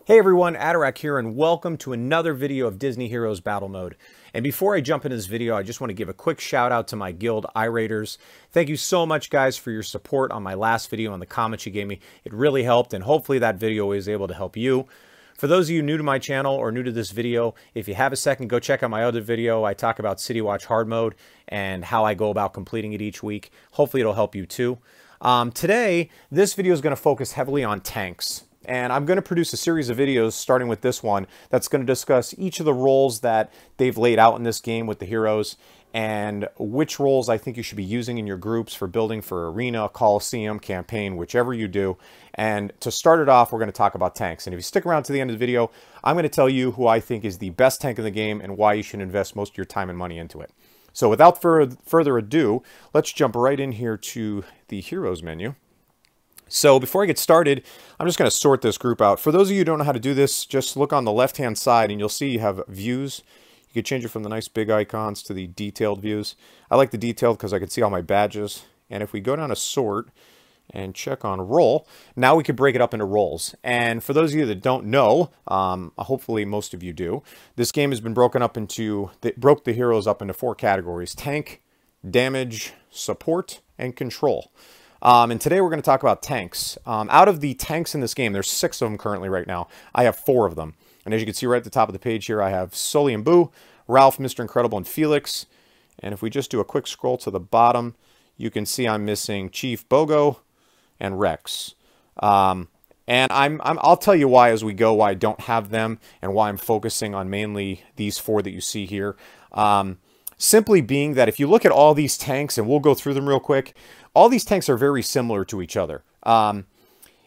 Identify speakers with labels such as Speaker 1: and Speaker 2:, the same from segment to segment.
Speaker 1: Hey everyone, Adarak here, and welcome to another video of Disney Heroes Battle Mode. And before I jump into this video, I just want to give a quick shout out to my guild, iRaiders. Thank you so much, guys, for your support on my last video and the comments you gave me. It really helped, and hopefully that video is able to help you. For those of you new to my channel or new to this video, if you have a second, go check out my other video. I talk about City Watch Hard Mode and how I go about completing it each week. Hopefully it'll help you too. Today, this video is going to focus heavily on tanks. And I'm going to produce a series of videos, starting with this one, that's going to discuss each of the roles that they've laid out in this game with the heroes, and which roles I think you should be using in your groups for building for Arena, Coliseum, Campaign, whichever you do. And to start it off, we're going to talk about tanks. And if you stick around to the end of the video, I'm going to tell you who I think is the best tank in the game and why you should invest most of your time and money into it. So without further ado, let's jump right in here to the Heroes menu. So before I get started, I'm just going to sort this group out. For those of you who don't know how to do this, just look on the left-hand side and you'll see you have views. You can change it from the nice big icons to the detailed views. I like the detailed because I can see all my badges. And if we go down to sort and check on role, now we can break it up into roles. And for those of you that don't know, hopefully most of you do, this game has been broken up into, broke the heroes up into 4 categories: tank, damage, support, and control. And today we're going to talk about tanks. Out of the tanks in this game, there's 6 of them currently right now. I have 4 of them. And as you can see right at the top of the page here, I have Sully and Boo, Ralph, Mr. Incredible, and Felix. And if we just do a quick scroll to the bottom, you can see I'm missing Chief, Bogo, and Rex. And I'll tell you why as we go, why I don't have them, and why I'm focusing on mainly these 4 that you see here. Simply being that if you look at all these tanks, and we'll go through them real quick, all these tanks are very similar to each other,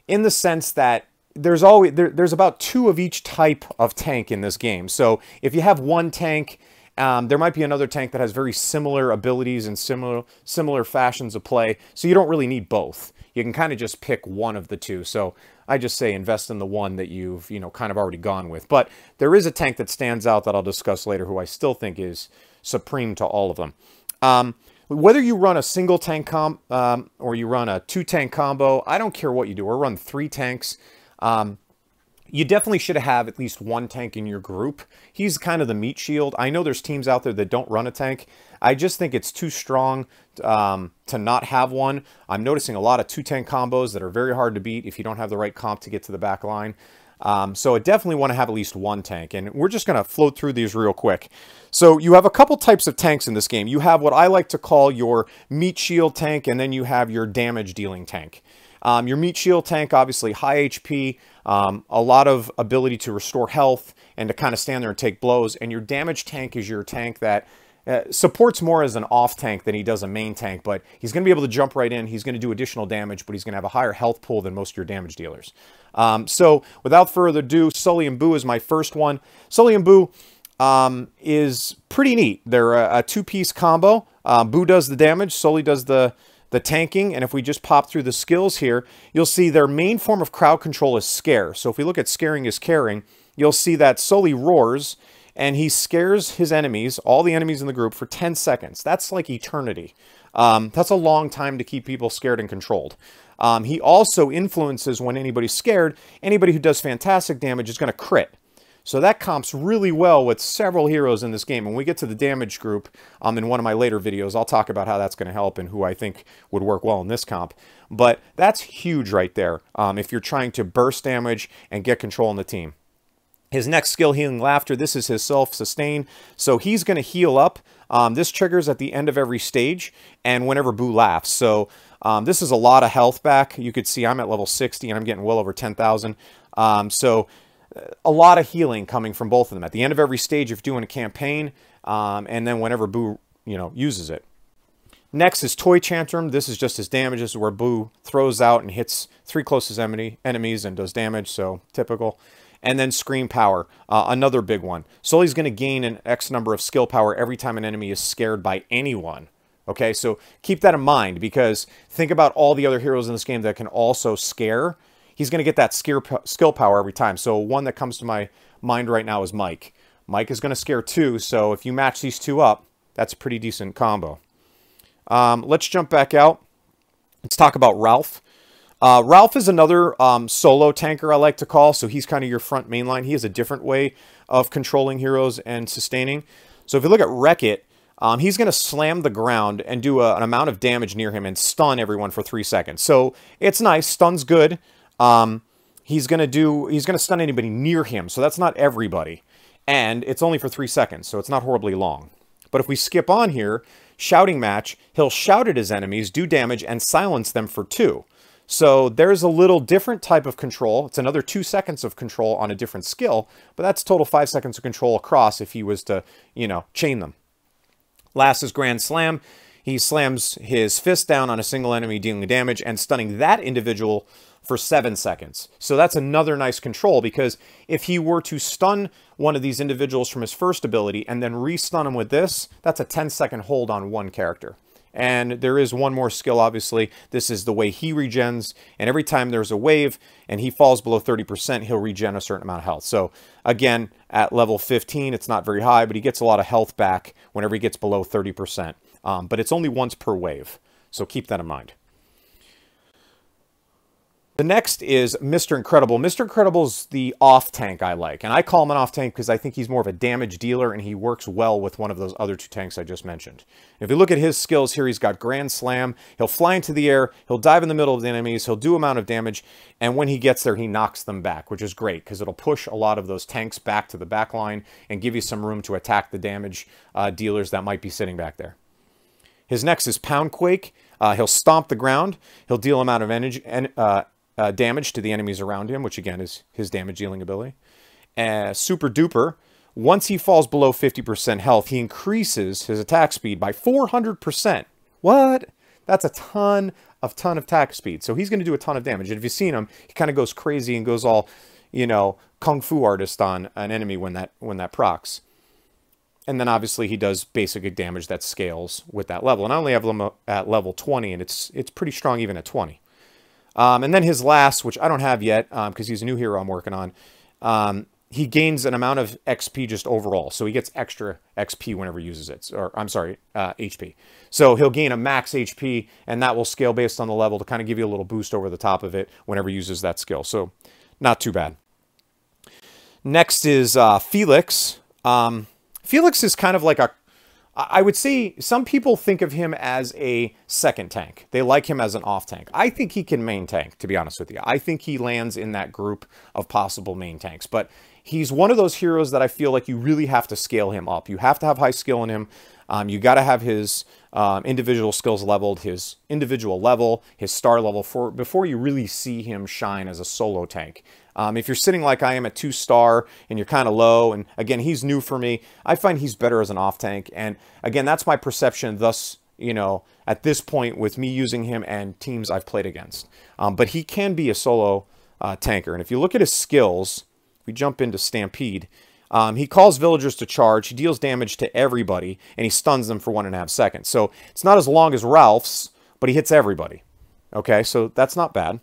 Speaker 1: in the sense that there's about 2 of each type of tank in this game. So if you have one tank, there might be another tank that has very similar abilities and similar fashions of play, so you don't really need both. You can kind of just pick one of the 2. So I just say invest in the one that you've kind of already gone with. But there is a tank that stands out that I'll discuss later, who I still think is supreme to all of them. Whether you run a single tank comp or you run a 2-tank combo, I don't care what you do, or run 3 tanks, you definitely should have at least 1 tank in your group. He's kind of the meat shield. I know there's teams out there that don't run a tank. I just think it's too strong to not have one. I'm noticing a lot of 2-tank combos that are very hard to beat if you don't have the right comp to get to the back line. So I definitely want to have at least 1 tank, and we're just going to float through these real quick. So you have a couple types of tanks in this game. You have what I like to call your meat shield tank, and then you have your damage dealing tank. Your meat shield tank, obviously high HP, a lot of ability to restore health and to kind of stand there and take blows. And your damage tank is your tank that supports more as an off tank than he does a main tank, but he's going to be able to jump right in. He's going to do additional damage, but he's going to have a higher health pool than most of your damage dealers. So without further ado, Sully and Boo is my first one. Sully and Boo is pretty neat. They're a 2-piece combo. Boo does the damage, Sully does the tanking, and if we just pop through the skills here, you'll see their main form of crowd control is scare. So if we look at scaring is caring, you'll see that Sully roars, and he scares his enemies, all the enemies in the group, for 10 seconds. That's like eternity. That's a long time to keep people scared and controlled. He also influences when anybody's scared. Anybody who does fantastic damage is going to crit. So that comps really well with several heroes in this game. When we get to the damage group in one of my later videos, I'll talk about how that's going to help and who I think would work well in this comp. But that's huge right there if you're trying to burst damage and get control in the team. His next skill, Healing Laughter, this is his self-sustain. So he's going to heal up. This triggers at the end of every stage and whenever Boo laughs. So this is a lot of health back. You could see I'm at level 60 and I'm getting well over 10,000. So a lot of healing coming from both of them. At the end of every stage if you're doing a campaign, and then whenever Boo uses it. Next is Toy Tantrum. This is just his damage. This is where Boo throws out and hits 3 closest enemies and does damage, so typical. And then Scream Power, another big one. Sully's going to gain an X number of skill power every time an enemy is scared by anyone. Okay, so keep that in mind, because think about all the other heroes in this game that can also scare. He's going to get that skill power every time. So one that comes to my mind right now is Mike. Mike is going to scare too, so if you match these 2 up, that's a pretty decent combo. Let's jump back out. Let's talk about Ralph. Ralph is another solo tanker I like to call, so he's kind of your front main line. He has a different way of controlling heroes and sustaining. So if you look at Wreck-It, he's going to slam the ground and do an amount of damage near him and stun everyone for 3 seconds. So it's nice. Stun's good. He's going to stun anybody near him, so that's not everybody. And it's only for 3 seconds, so it's not horribly long. But if we skip on here, Shouting Match, he'll shout at his enemies, do damage, and silence them for 2. So there's a little different type of control. It's another 2 seconds of control on a different skill, but that's total 5 seconds of control across if he was to, you know, chain them. Last is Grand Slam. He slams his fist down on a single enemy, dealing damage and stunning that individual for 7 seconds. So that's another nice control, because if he were to stun one of these individuals from his first ability and then re-stun him with this, that's a 10-second hold on one character. And there is one more skill, obviously. This is the way he regens, and every time there's a wave and he falls below 30%, he'll regen a certain amount of health. So again, at level 15, it's not very high, but he gets a lot of health back whenever he gets below 30%. But it's only once per wave, so keep that in mind. The next is Mr. Incredible. Mr. Incredible's the off tank I like, and I call him an off tank because I think he's more of a damage dealer and he works well with one of those other 2 tanks I just mentioned. If you look at his skills here, he's got Grand Slam. He'll fly into the air, he'll dive in the middle of the enemies, he'll do amount of damage, and when he gets there, he knocks them back, which is great because it'll push a lot of those tanks back to the back line and give you some room to attack the damage dealers that might be sitting back there. His next is Poundquake. He'll stomp the ground, he'll deal amount of energy and damage to the enemies around him, which again is his damage dealing ability. Super Duper, once he falls below 50% health, he increases his attack speed by 400%. What? That's a ton of attack speed. So he's going to do a ton of damage. And if you've seen him, he kind of goes crazy and goes all, you know, kung fu artist on an enemy when that procs. And then obviously he does basic damage that scales with that level. And I only have him at level 20, and it's pretty strong even at 20. And then his last, which I don't have yet, because he's a new hero I'm working on, he gains an amount of XP just overall. So he gets extra XP whenever he uses it. Or, I'm sorry, HP. So he'll gain a max HP, and that will scale based on the level to kind of give you a little boost over the top of it whenever he uses that skill. So not too bad. Next is Felix. Felix is kind of like I would say some people think of him as a second tank. They like him as an off tank. I think he can main tank, to be honest with you. I think he lands in that group of possible main tanks. But he's one of those heroes that I feel like you really have to scale him up. You have to have high skill in him. You got to have his individual skills leveled, his individual level, his star level before you really see him shine as a solo tank. If you're sitting like I am at 2-star and you're kind of low, and again, he's new for me, I find he's better as an off tank. And again, that's my perception thus, you know, at this point with me using him and teams I've played against. But he can be a solo tanker. And if you look at his skills, if we jump into Stampede, he calls villagers to charge, he deals damage to everybody, and he stuns them for 1.5 seconds. So it's not as long as Ralph's, but he hits everybody. Okay, so that's not bad.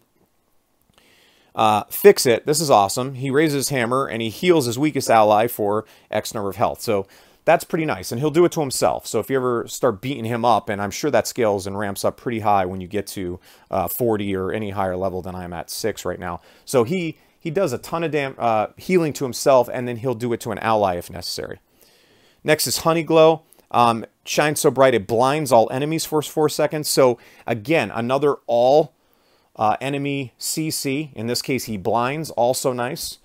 Speaker 1: Fix It, this is awesome. He raises his hammer and he heals his weakest ally for X number of health. So that's pretty nice, and he'll do it to himself. So if you ever start beating him up, and I'm sure that scales and ramps up pretty high when you get to 40 or any higher level than I'm at 6 right now. So he does a ton of healing to himself, and then he'll do it to an ally if necessary. Next is Honeyglow. Shines so bright it blinds all enemies for 4 seconds. So again, another all enemy CC. In this case, he blinds, also nice.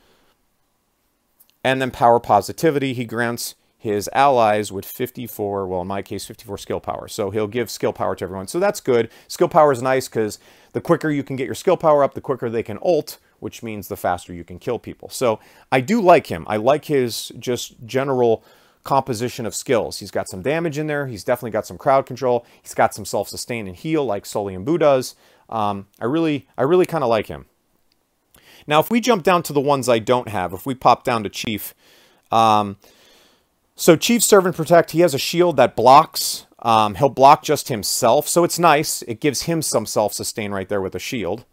Speaker 1: And then Power Positivity. He grants his allies with 54, well, in my case, 54 skill power. So he'll give skill power to everyone. So that's good. Skill power is nice because the quicker you can get your skill power up, the quicker they can ult, which means the faster you can kill people. So I do like him. I like his just general composition of skills. He's got some damage in there. He's definitely got some crowd control. He's got some self-sustain and heal like Sully and Boo does. I really kind of like him. Now, if we jump down to the ones I don't have, if we pop down to Chief, so Chief Serve and Protect, he has a shield that blocks. He'll block just himself, so it's nice. It gives him some self-sustain right there with a shield.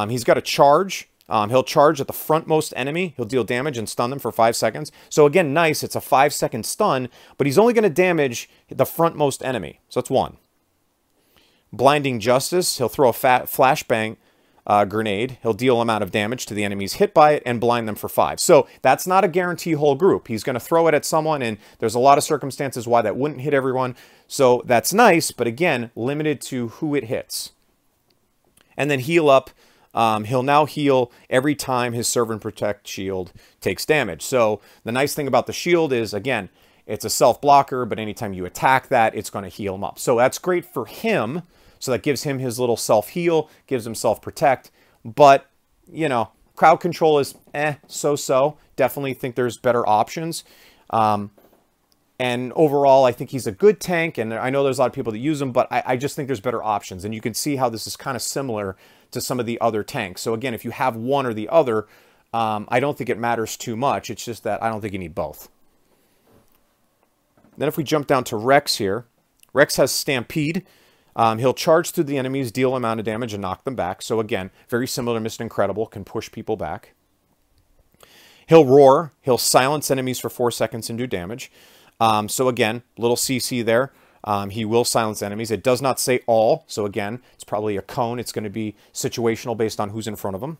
Speaker 1: He's got a charge. He'll charge at the frontmost enemy. He'll deal damage and stun them for 5 seconds. So again, nice. It's a 5-second stun, but he's only going to damage the frontmost enemy. So that's 1. Blinding Justice. He'll throw a fat flashbang grenade. He'll deal amount of damage to the enemies hit by it and blind them for 5. So that's not a guarantee whole group. He's going to throw it at someone, and there's a lot of circumstances why that wouldn't hit everyone. So that's nice, but again, limited to who it hits. And then heal up. He'll now heal every time his Serve and Protect shield takes damage. So the nice thing about the shield is, again, it's a self-blocker, but anytime you attack that, it's going to heal him up. So that's great for him. So that gives him his little self-heal, gives him self-protect. But, you know, crowd control is so-so. Definitely think there's better options. And overall, I think he's a good tank. And I know there's a lot of people that use him, but I just think there's better options. And you can see how this is kind of similar to some of the other tanks. So again, if you have one or the other, I don't think it matters too much. It's just that I don't think you need both. Then if we jump down to Rex here, Rex has Stampede. He'll charge through the enemies, deal amount of damage, and knock them back. So again, very similar to Mr. Incredible, can push people back. He'll Roar. He'll silence enemies for 4 seconds and do damage. So again, little CC there. He will silence enemies. It does not say all. So again, it's probably a cone. It's going to be situational based on who's in front of him.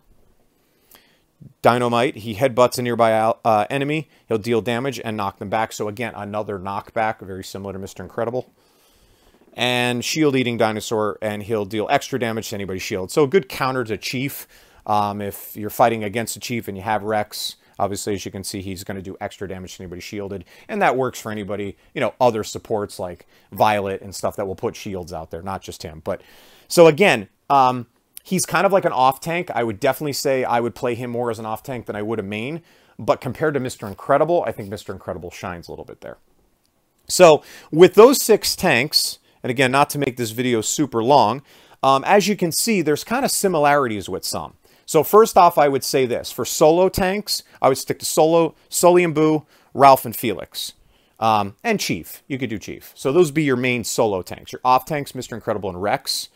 Speaker 1: Dynamite. He headbutts a nearby enemy. He'll deal damage and knock them back. So again, another knockback, very similar to Mr. Incredible. And Shield Eating Dinosaur, and he'll deal extra damage to anybody's shield. So a good counter to Chief. If you're fighting against a Chief and you have Rex, obviously, as you can see, he's going to do extra damage to anybody shielded. And that works for anybody, you know, other supports like Violet and stuff that will put shields out there, not just him. But so again, he's kind of like an off tank. I would definitely say I would play him more as an off tank than I would a main. But compared to Mr. Incredible, I think Mr. Incredible shines a little bit there. So with those 6 tanks, and again, not to make this video super long, as you can see, there's kind of similarities with some. So first off, I would say this. For solo tanks, I would stick to Sully and Boo, Ralph and Felix. And Chief. You could do Chief. So those would be your main solo tanks. Your off tanks, Mr. Incredible and Rex.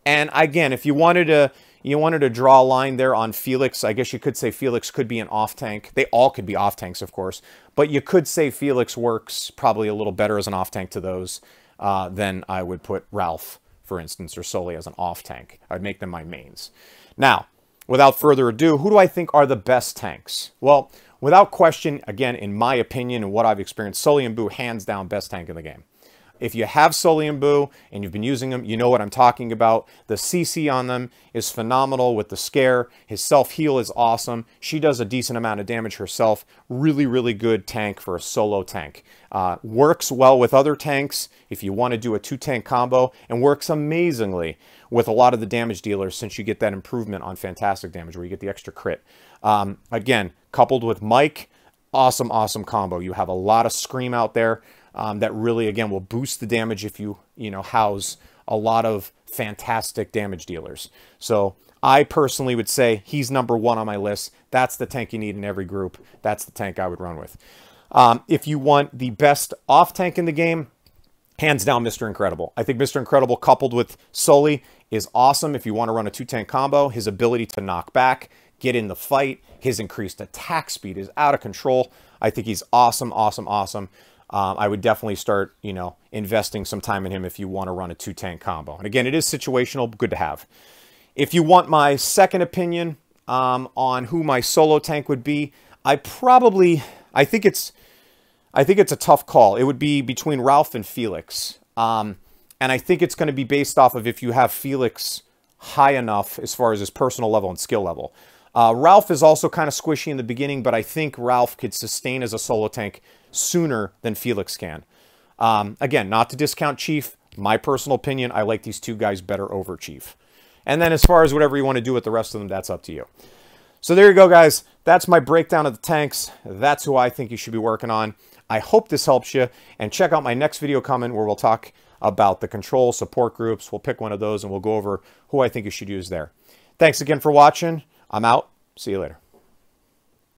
Speaker 1: And again, if you wanted to draw a line there on Felix, I guess you could say Felix could be an off tank. They all could be off tanks, of course. But you could say Felix works probably a little better as an off tank to those than I would put Ralph, for instance, or Sully as an off tank. I'd make them my mains. Now, without further ado, who do I think are the best tanks? Well, without question, again, in my opinion and what I've experienced, Sully and Boo, hands down, best tank in the game. If you have Sully and Boo and you've been using them, you know what I'm talking about. The CC on them is phenomenal with the scare. His self-heal is awesome. She does a decent amount of damage herself. Really, really good tank for a solo tank. Works well with other tanks if you want to do a 2-tank combo, and works amazingly with a lot of the damage dealers since you get that improvement on fantastic damage where you get the extra crit. Again, coupled with Mike, awesome, awesome combo. You have a lot of Scream out there. That really, again, will boost the damage if you house a lot of fantastic damage dealers. So I personally would say he's number 1 on my list. That's the tank you need in every group. That's the tank I would run with. If you want the best off tank in the game, hands down, Mr. Incredible. I think Mr. Incredible coupled with Sully is awesome if you want to run a 2-tank combo. His ability to knock back, get in the fight, his increased attack speed is out of control. I think he's awesome, awesome, awesome. I would definitely start, investing some time in him if you want to run a 2-tank combo. And again, it is situational, good to have. If you want my second opinion on who my solo tank would be, I think it's a tough call. It would be between Ralph and Felix. And I think it's going to be based off of if you have Felix high enough as far as his personal level and skill level. Ralph is also kind of squishy in the beginning, but I think Ralph could sustain as a solo tank sooner than Felix can. Again, not to discount Chief. My personal opinion, I like these 2 guys better over Chief. And then as far as whatever you want to do with the rest of them, that's up to you. So there you go, guys. That's my breakdown of the tanks. That's who I think you should be working on. I hope this helps you. And check out my next video coming where we'll talk about the control support groups. We'll pick one of those and we'll go over who I think you should use there. Thanks again for watching. I'm out. See you later.